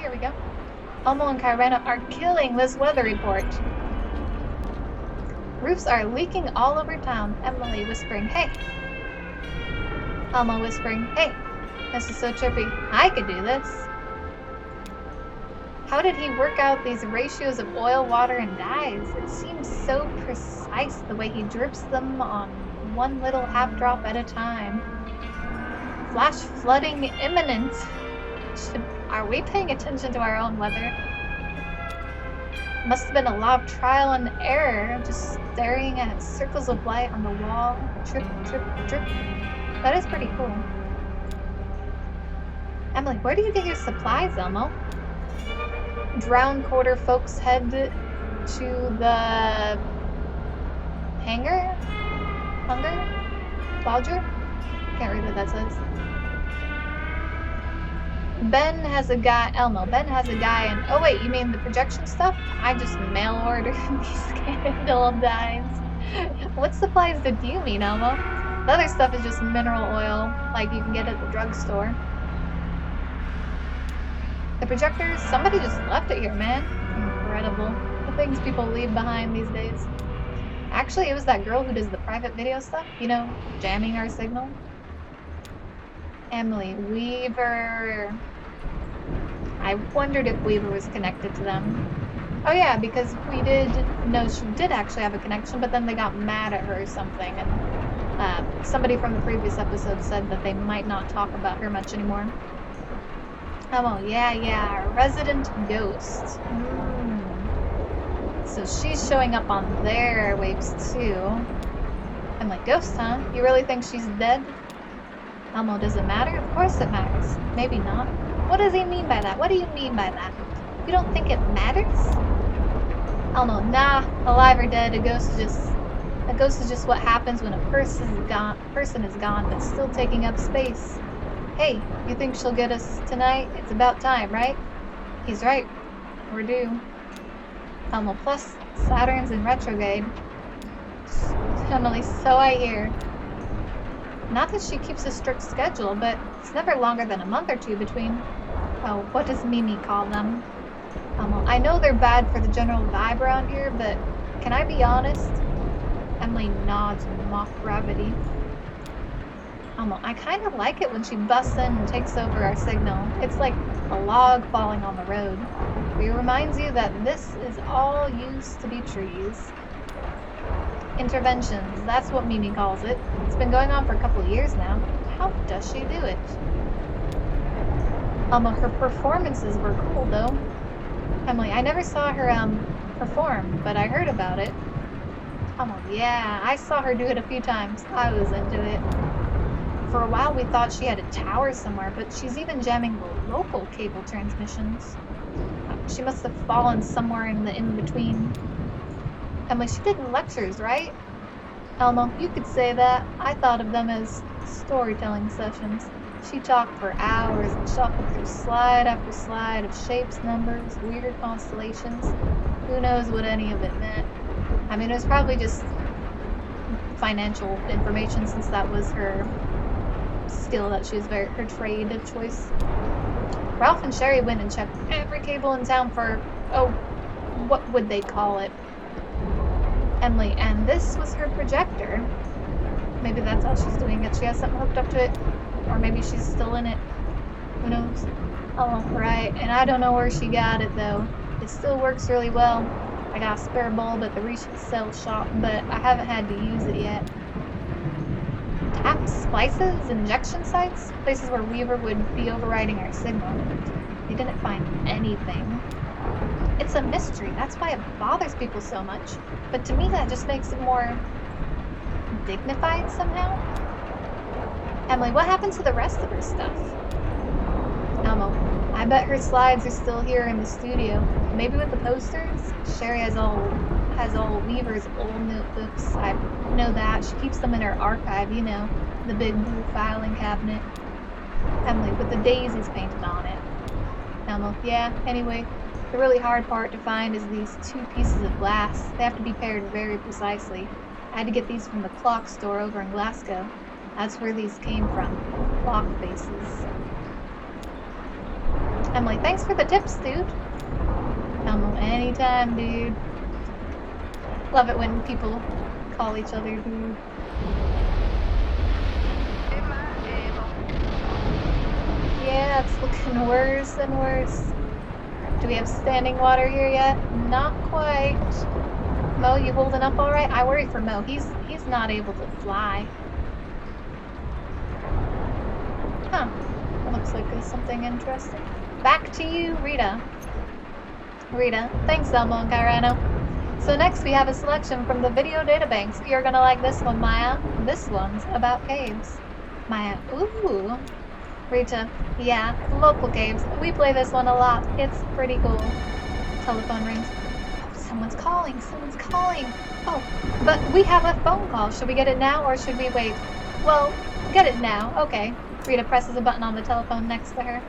here we go. Elmo and Kyrena are killing this weather report. Roofs are leaking all over town. Emily whispering, hey. Elmo whispering, hey. This is so trippy. I could do this. How did he work out these ratios of oil, water, and dyes? It seems so precise the way he drips them on one little half drop at a time. Flash flooding imminent. Are we paying attention to our own weather? Must have been a lot of trial and error, just staring at circles of light on the wall. Drip, drip, drip. That is pretty cool. Emily, where do you get your supplies, Elmo? Drowned quarter folks head to the hangar? Lodger? Can't read what that says. Ben has a guy, and oh wait, you mean the projection stuff? I just mail ordered these candle dyes. What supplies did you mean, Elmo? The other stuff is just mineral oil, like you can get at the drugstore. The projectors, somebody just left it here, man. Incredible. The things people leave behind these days. Actually, it was that girl who does the private video stuff, you know, jamming our signal. Emily, Weaver. I wondered if Weaver was connected to them. Oh yeah, because we did know she did actually have a connection, but then they got mad at her or something, and somebody from the previous episode said that they might not talk about her much anymore. Oh yeah, resident ghost. So she's showing up on their waves too. I'm like, ghost, huh? You really think she's dead? Elmo, does it matter? Of course it matters. Maybe not. What does he mean by that? What do you mean by that? You don't think it matters? Elmo, nah, alive or dead, a ghost is just what happens when a person is gone but still taking up space. Hey, you think she'll get us tonight? It's about time, right? He's right. We're due. Elmo, plus Saturn's in retrograde. Emily, so I hear. Not that she keeps a strict schedule, but it's never longer than a month or two between. Oh, what does Mimi call them? I know they're bad for the general vibe around here, but can I be honest? Emily nods in mock gravity. I kind of like it when she busts in and takes over our signal. It's like a log falling on the road. It reminds you that this is all used to be trees. Interventions, that's what Mimi calls it. It's been going on for a couple of years now. How does she do it? Her performances were cool though. Emily, I never saw her perform, but I heard about it. Yeah, I saw her do it a few times. I was into it. For a while we thought she had a tower somewhere, but she's even jamming the local cable transmissions. She must have fallen somewhere in the in-between. Emily, she did lectures, right? Elmo, you could say that. I thought of them as storytelling sessions. She talked for hours and shuffled through slide after slide of shapes, numbers, weird constellations. Who knows what any of it meant? It was probably just financial information, since that was her skill, that she was her trade of choice. Ralph and Sherry went and checked every cable in town for, what would they call it? Emily, and this was her projector. Maybe that's how she's doing it. She has something hooked up to it, or maybe she's still in it. Who knows? Right, and I don't know where she got it though. It still works really well. I got a spare bulb at the resale shop, but I haven't had to use it yet. Tap splices, injection sites, places where Weaver would be overriding our signal. They didn't find anything. It's a mystery, that's why it bothers people so much. But to me that just makes it more dignified somehow. Emily, what happened to the rest of her stuff? Elmo, I bet her slides are still here in the studio. Maybe with the posters? Sherry has all Weaver's old notebooks. I know that. She keeps them in her archive, you know, the big blue filing cabinet. Emily, with the daisies painted on it. Elmo, yeah, anyway, the really hard part to find is these two pieces of glass. They have to be paired very precisely. I had to get these from the clock store over in Glasgow. That's where these came from. Clock faces. Emily, thanks for the tips, dude. Anytime, dude. Love it when people call each other dude. Yeah, it's looking worse and worse. Do we have standing water here yet? Not quite. Mo, you holding up all right? I worry for Mo. He's not able to fly. Huh. Looks like there's something interesting. Back to you, Rita. Rita. Thanks, Elmo and Kyrano. So next we have a selection from the video databanks. You're gonna like this one, Maya. This one's about caves. Maya. Ooh. Rita. Yeah, local caves. We play this one a lot. It's pretty cool. Telephone rings. Someone's calling. Someone's calling. Oh, but we have a phone call. Should we get it now or should we wait? Well, get it now. Okay. Rita presses a button on the telephone next to her.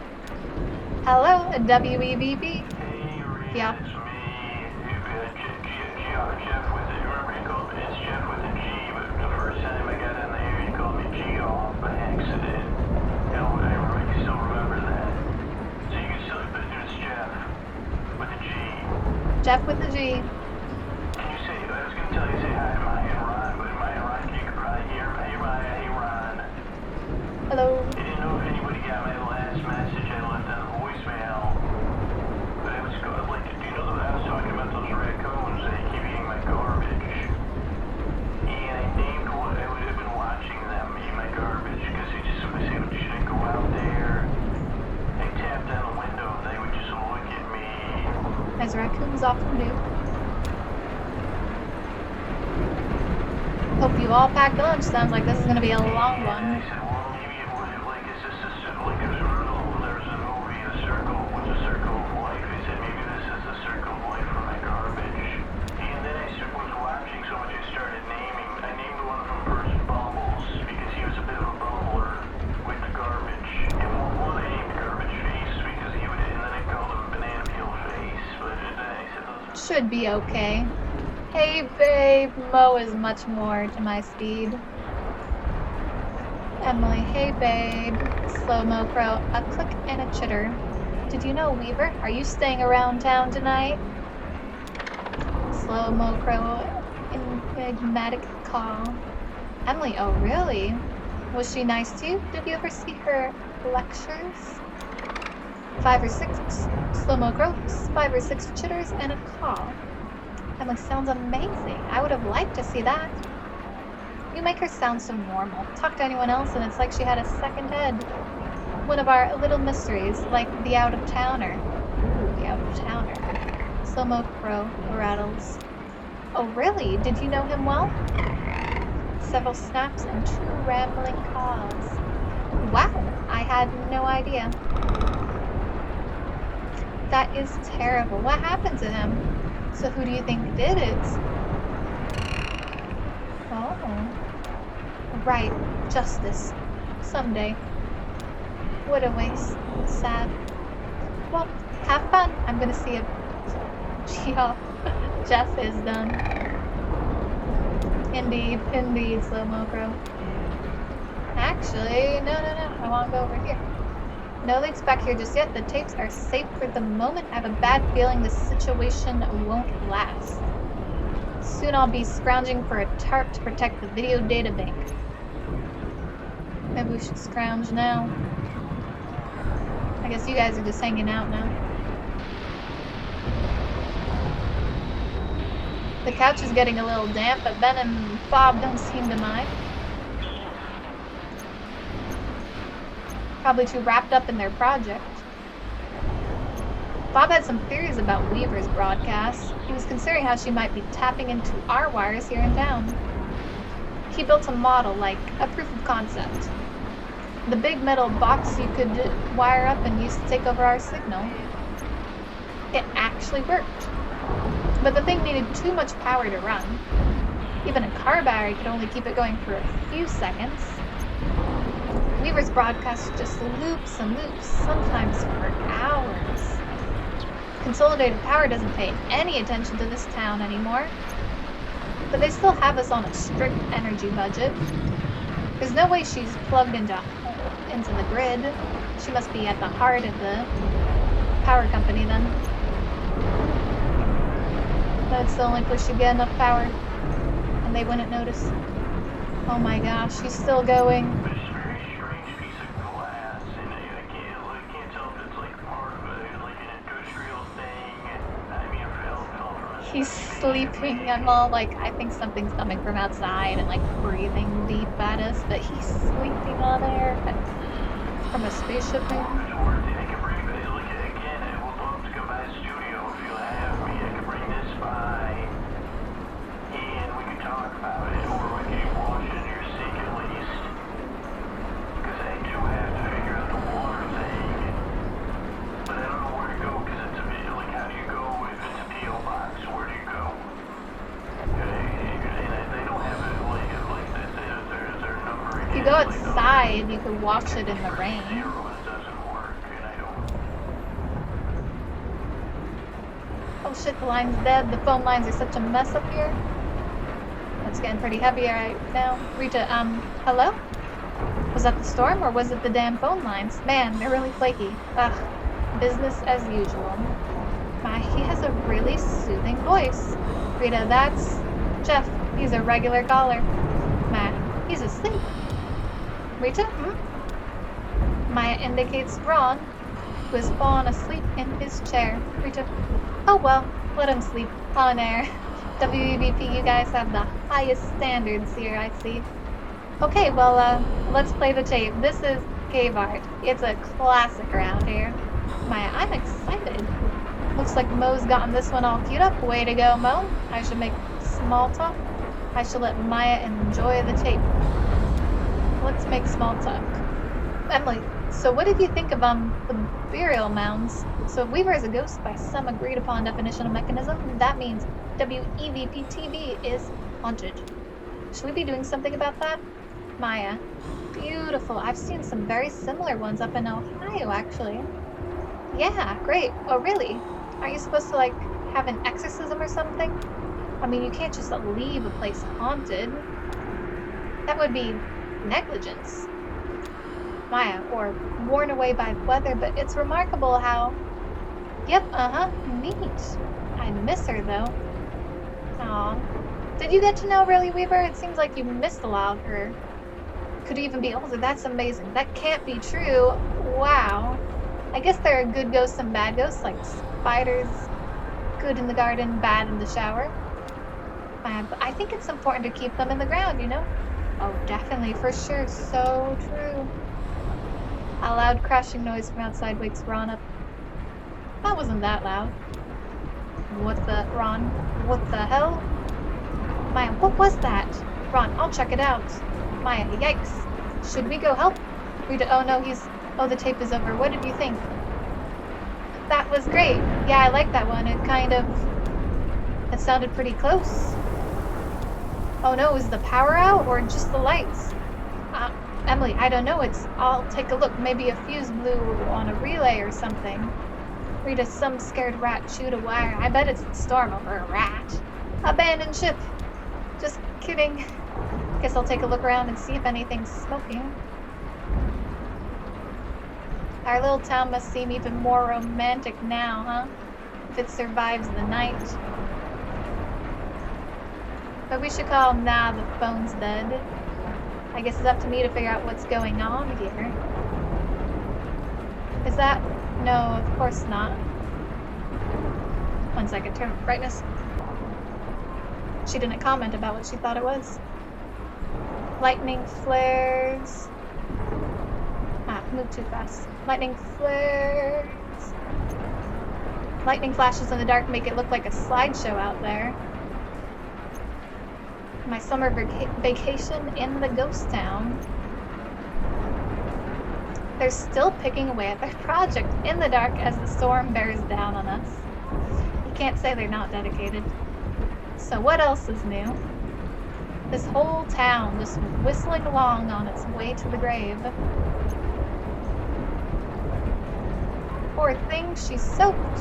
Hello, WEVB. Hey, Rita, Yeah. it's me. Jeff with it. Remember you called me? It's Jeff with a G, but the first time I got in there, you called me G off by accident. You know, I can still remember that. So you can still, but it's Jeff with a G. Jeff with the G. Can you say, I was going to tell you, say hi to Maya and Ron, but Maya and Ron, you could probably hear me. Hey, Maya, hey, Ron. Hello. I didn't know if anybody got my last message I left on the voicemail. But I was going, like, do you know that I was talking about those raccoons that keep eating my garbage? And I named what I would have been watching them eat my garbage because they just would say, should I go out there? I tapped on the window and they would just look at me. As raccoons often do. Hope you all packed lunch. Sounds like this is gonna be a long And one. I said, well, maybe it would have, like, is this like a circle? There's a movie, A Circle. What's a circle of life? I said, maybe this is the circle of life for my garbage. And then I was watching so much I started naming. I named one of them first Bubbles because he was a bit of a bubbler with the garbage. And one I named Garbage Face because he would, and then I called him Banana Peel Face. But then I said those are... Should be okay. Hey babe, Mo is much more to my speed. Emily, hey babe. Slow-mo crow, a click and a chitter. Did you know, Weaver? Are you staying around town tonight? Slow-mo crow, enigmatic call. Emily, oh really? Was she nice to you? Did you ever see her lectures? 5 or 6 slow-mo crows, 5 or 6 chitters, and a call. Emily, sounds amazing. I would have liked to see that. You make her sound so normal. Talk to anyone else and it's like she had a second head. One of our little mysteries, like the out-of-towner. Ooh, the out-of-towner. Slow-mo crow rattles. Oh really? Did you know him well? Several snaps and 2 rambling calls. Wow, I had no idea. That is terrible. What happened to him? So who do you think did it? Oh. Right. Justice. Someday. What a waste. Sad. Well, have fun. I'm gonna see if Jeff is done. Indeed, slow-mo crow. Actually, no. I want to go over here. No leads back here just yet. The tapes are safe for the moment. I have a bad feeling this situation won't last. Soon I'll be scrounging for a tarp to protect the video data bank. Maybe we should scrounge now. I guess you guys are just hanging out now. The couch is getting a little damp, but Ben and Bob don't seem to mind. Probably too wrapped up in their project. Bob had some theories about Weaver's broadcast. He was considering how she might be tapping into our wires here in town. He built a model, like a proof of concept. The big metal box you could wire up and use to take over our signal. It actually worked. But the thing needed too much power to run. Even a car battery could only keep it going for a few seconds. Weaver's broadcast just loops and loops, sometimes for hours. Consolidated Power doesn't pay any attention to this town anymore. But they still have us on a strict energy budget. There's no way she's plugged into the grid. She must be at the heart of the power company then. That's the only place you get enough power. And they wouldn't notice. Oh my gosh, he's still going. But it's a very strange piece of glass, and I can't tell if it's like part of like an industrial thing. I mean, it fell from a He's sleeping. I'm all like, I think something's coming from outside and like breathing deep at us, but he's sleeping on air. From a spaceship maybe? It's worth it. I can bring it, like, again, I would love to come by the studio if you'll have me. I can bring this by, and we can talk about it, or we can watch it in your sink at least. Because I do have to figure out the water thing. But I don't know where to go, because it's a bit, like, how do you go if it's a P.O. box? Where do you go? They don't have it, like their number. If you go outside, you could watch it in the rain. Oh shit, the line's dead. The phone lines are such a mess up here. It's getting pretty heavy right now. Rita, hello? Was that the storm or was it the damn phone lines? Man, they're really flaky. Ugh, business as usual. My, he has a really soothing voice. Rita, that's Jeff. He's a regular caller. Matt, he's asleep. Rita, Maya indicates Ron, who has fallen asleep in his chair. Rita, oh well, let him sleep on air. WEVP, you guys have the highest standards here, I see. Okay, well, let's play the tape. This is Cave Art. It's a classic around here. Maya, I'm excited. Looks like Mo's gotten this one all queued up. Way to go, Mo. I should make small talk. I should let Maya enjoy the tape. Let's make small talk. Emily, so what did you think of the burial mounds? So if Weaver is a ghost by some agreed upon definition of mechanism, that means WEVP-TV is haunted. Should we be doing something about that? Maya, beautiful. I've seen some very similar ones up in Ohio, actually. Yeah, great. Oh, really? Aren't you supposed to, like, have an exorcism or something? I mean, you can't just leave a place haunted. That would be negligence. Maya, or worn away by weather, but it's remarkable how... Yep, neat. I miss her, though. Aw. Did you get to know Riley Weaver? It seems like you missed a lot of her. Could even be older. That's amazing. That can't be true. Wow. I guess there are good ghosts and bad ghosts, like spiders. Good in the garden, bad in the shower. But I think it's important to keep them in the ground, you know? Oh, definitely, for sure. So true. A loud crashing noise from outside wakes Ron up. That wasn't that loud. Ron, what the hell? Maya, what was that? Ron, I'll check it out. Maya, yikes. Should we go help? Rita, oh no, the tape is over. What did you think? That was great. Yeah, I like that one. It sounded pretty close. Oh no, is the power out or just the lights? Emily, I don't know. I'll take a look. Maybe a fuse blew on a relay or something. Rita, some scared rat chewed a wire. I bet it's the storm over a rat. Abandoned ship. Just kidding. Guess I'll take a look around and see if anything's smoking. Our little town must seem even more romantic now, huh? If it survives the night. But we should call him now the phone's dead. I guess it's up to me to figure out what's going on here. Is that... No, of course not. 1 second, turn up brightness. She didn't comment about what she thought it was. Lightning flares. Moved too fast. Lightning flares. Lightning flashes in the dark make it look like a slideshow out there. My summer vacation in the ghost town. They're still picking away at their project in the dark as the storm bears down on us. You can't say they're not dedicated. So what else is new? This whole town just whistling along on its way to the grave. Poor thing, she's soaked.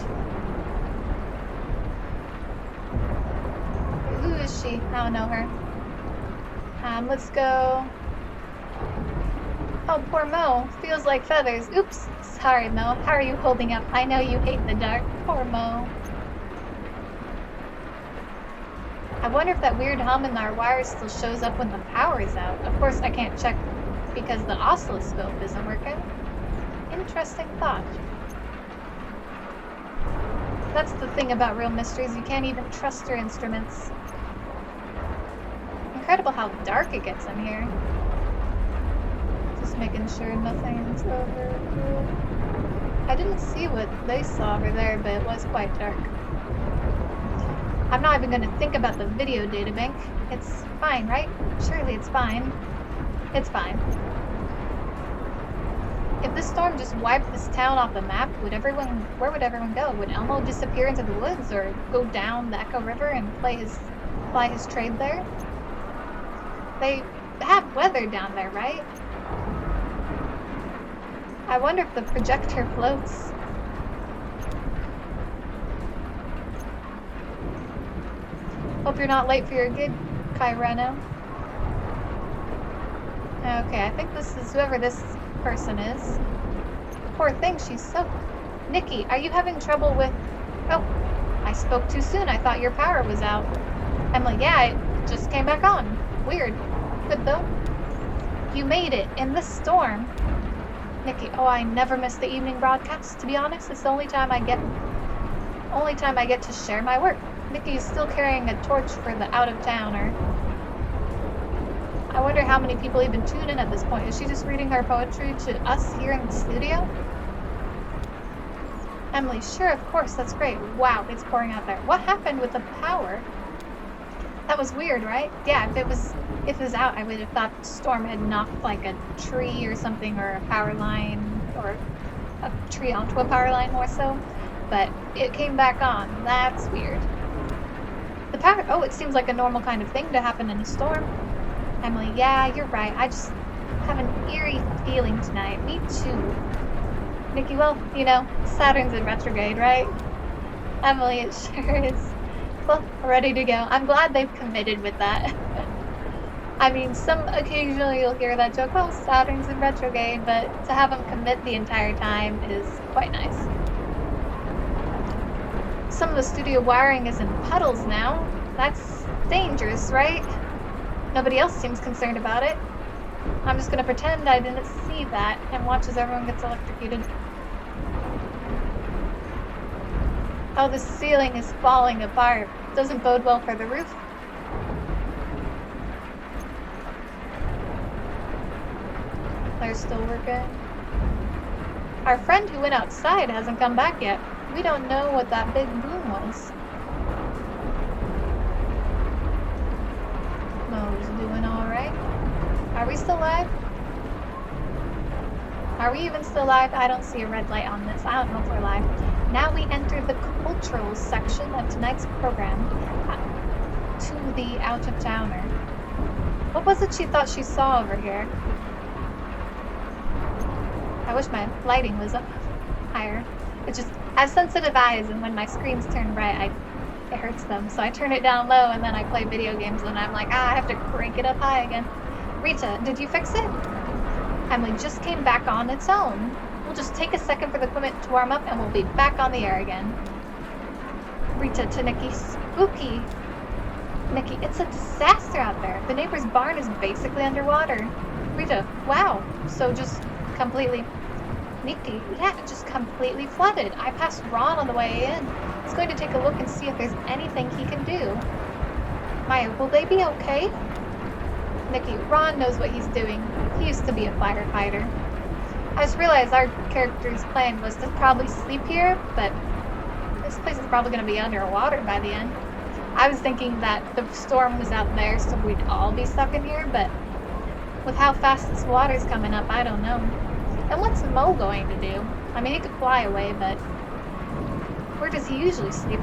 Who is she? I don't know her. Let's go. Oh, poor Mo. Feels like feathers. Oops. Sorry, Mo. How are you holding up? I know you hate the dark. Poor Mo. I wonder if that weird hum in our wires still shows up when the power is out. Of course, I can't check because the oscilloscope isn't working. Interesting thought. That's the thing about real mysteries. You can't even trust your instruments. Incredible how dark it gets in here. Just making sure nothing's over here. I didn't see what they saw over there, but it was quite dark. I'm not even going to think about the video databank. It's fine, right? Surely it's fine. It's fine. If this storm just wiped this town off the map, where would everyone go? Would Elmo disappear into the woods or go down the Echo River and ply his trade there? They have weather down there, right? I wonder if the projector floats. Hope you're not late for your gig, Kyreno. Okay, I think this is whoever this person is. Poor thing, she's soaked. Nikki, are you having trouble with... Oh, I spoke too soon. I thought your power was out. Emily, yeah, it just came back on. Weird. Good though. You made it in the storm. Nikki, oh, I never miss the evening broadcast. To be honest, it's the only time I get to share my work. Nikki is still carrying a torch for the out-of-towner. I wonder how many people even tune in at this point. Is she just reading her poetry to us here in the studio? Emily, sure, of course, that's great. Wow, it's pouring out there. What happened with the power? That was weird, right? Yeah, if it was out, I would have thought the storm had knocked like a tree or something, or a power line, or a tree onto a power line more so. But it came back on. That's weird. The power, oh, it seems like a normal kind of thing to happen in a storm. Emily, yeah, you're right. I just have an eerie feeling tonight. Me too. Nikki, well, you know, Saturn's in retrograde, right? Emily, it sure is. Well, ready to go. I'm glad they've committed with that. I mean, occasionally you'll hear that joke, oh, Saturn's in retrograde, but to have them commit the entire time is quite nice. Some of the studio wiring is in puddles now. That's dangerous, right? Nobody else seems concerned about it. I'm just gonna pretend I didn't see that and watch as everyone gets electrocuted. Oh, the ceiling is falling apart. Doesn't bode well for the roof. They're still working. Our friend who went outside hasn't come back yet. We don't know what that big boom was. Mo's doing alright. Are we still live? Are we even still live? I don't see a red light on this. I don't know if we're live. Now we enter the cultural section of tonight's program. To the out-of-towner. What was it she thought she saw over here? I wish my lighting was up higher. It's just, I have sensitive eyes, and when my screens turn bright, it hurts them. So I turn it down low, and then I play video games, and I'm like, I have to crank it up high again. Rita, did you fix it? Emily just came back on its own. We'll just take a second for the equipment to warm up, and we'll be back on the air again. Rita to Nikki, spooky. Nikki, it's a disaster out there. The neighbor's barn is basically underwater. Rita, wow. So just completely... Nikki, yeah, just completely flooded. I passed Ron on the way in. He's going to take a look and see if there's anything he can do. Maya, will they be okay? Nikki, Ron knows what he's doing. He used to be a firefighter. I just realized our character's plan was to probably sleep here, but this place is probably going to be underwater by the end. I was thinking that the storm was out there, so we'd all be stuck in here, but with how fast this water's coming up, I don't know. And what's Mo going to do? I mean, he could fly away, but where does he usually sleep?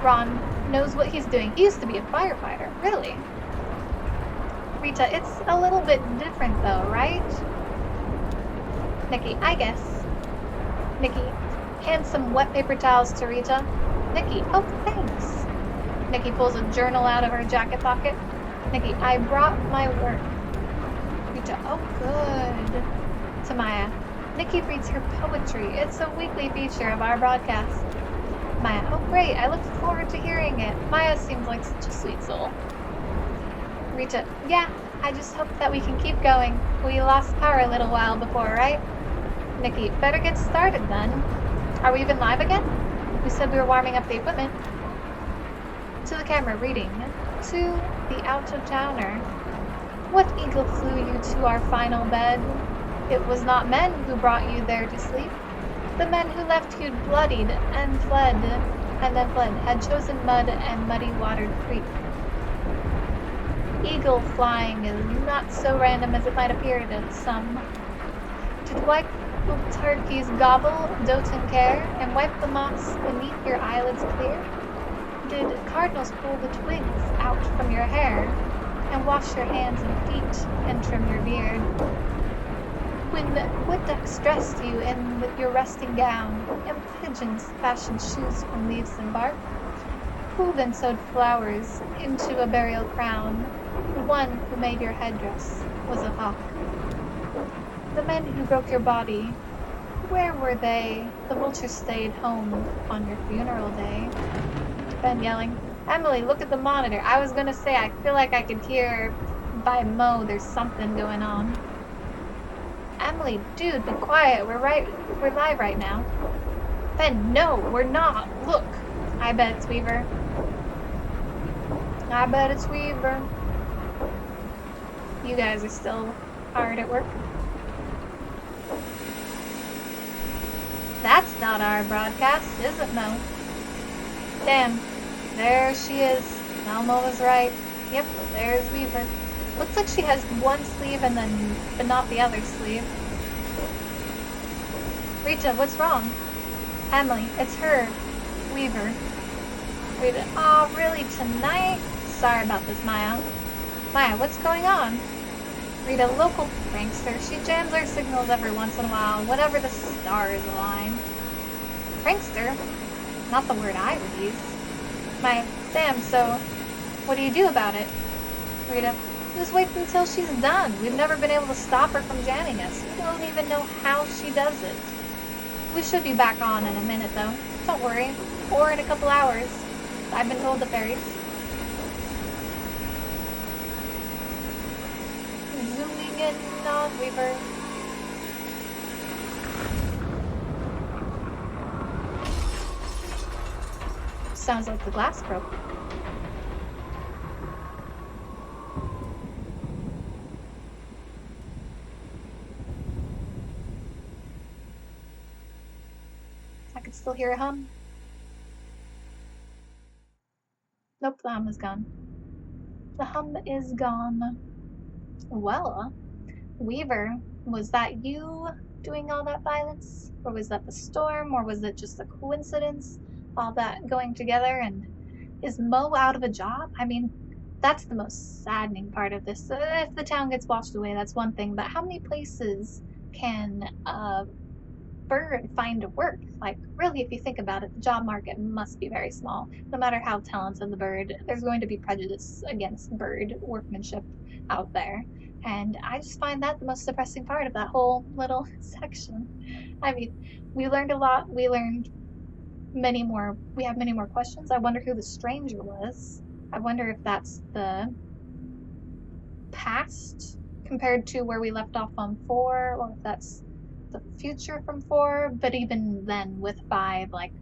Ron knows what he's doing. He used to be a firefighter. Really? Rita, it's a little bit different though, right? Nikki, I guess. Nikki, hand some wet paper towels to Rita. Nikki, oh, thanks. Nikki pulls a journal out of her jacket pocket. Nikki, I brought my work. Rita, oh good. To Maya, Nikki reads her poetry. It's a weekly feature of our broadcast. Maya, oh great, I look forward to hearing it. Maya seems like such a sweet soul. Rita, yeah, I just hope that we can keep going. We lost power a little while before, right? Nikki, better get started then. Are we even live again? We said we were warming up the equipment. To the camera, reading. To the out-of-towner. What eagle flew you to our final bed? It was not men who brought you there to sleep. The men who left you bloodied and then fled, had chosen mud and muddy-watered creek. Eagle flying is not so random as it might appear to some. Did white turkeys gobble, dote and care, and wipe the moss beneath your eyelids clear? Did cardinals pull the twigs out from your hair, and wash your hands and feet, and trim your beard? When wood ducks dressed you in with your resting gown, and pigeons fashioned shoes from leaves and bark, who then sewed flowers into a burial crown? The one who made your headdress was a hawk. The men who broke your body, where were they? The vultures stayed home on your funeral day. Ben yelling, Emily, look at the monitor. I was gonna say, I feel like I could hear by Mo there's something going on. Emily, dude, be quiet. We're live right now. Ben, no, we're not. Look. I bet it's Weaver. I bet it's Weaver. You guys are still hard at work. That's not our broadcast, is it, Mo? Damn. There she is. Elmo was right. Yep, there's Weaver. Looks like she has one sleeve but not the other sleeve. Rita, what's wrong? Emily, it's her. Weaver. Rita, aw, really, tonight? Sorry about this, Maya. Maya, what's going on? Rita, local prankster. She jams our signals every once in a while, whenever the stars align. Prankster? Not the word I would use. Maya, damn, so what do you do about it? Rita, just wait until she's done. We've never been able to stop her from jamming us. We don't even know how she does it. We should be back on in a minute, though. Don't worry. Or in a couple hours. I've been told the fairies. Zooming in on Weaver. Sounds like the glass broke. I could still hear a hum. Nope, the hum is gone. The hum is gone. Well, Weaver, was that you doing all that violence? Or was that the storm? Or was it just a coincidence? All that going together? And is Mo out of a job? I mean, that's the most saddening part of this. If the town gets washed away, that's one thing. But how many places can a bird find work? Like, really, if you think about it, the job market must be very small. No matter how talented the bird, there's going to be prejudice against bird workmanship out there. And I just find that the most depressing part of that whole little section. I mean, we learned a lot. We learned many more. We have many more questions. I wonder who the stranger was. I wonder if that's the past compared to where we left off on 4, or if that's the future from 4. But even then, with 5, like,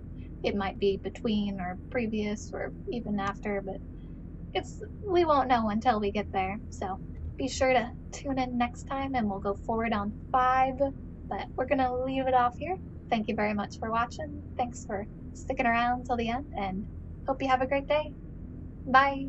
it might be between or previous or even after. But we won't know until we get there. So be sure to tune in next time, and we'll go forward on 5. But we're gonna leave it off here. Thank you very much for watching. Thanks for sticking around till the end, and hope you have a great day. Bye.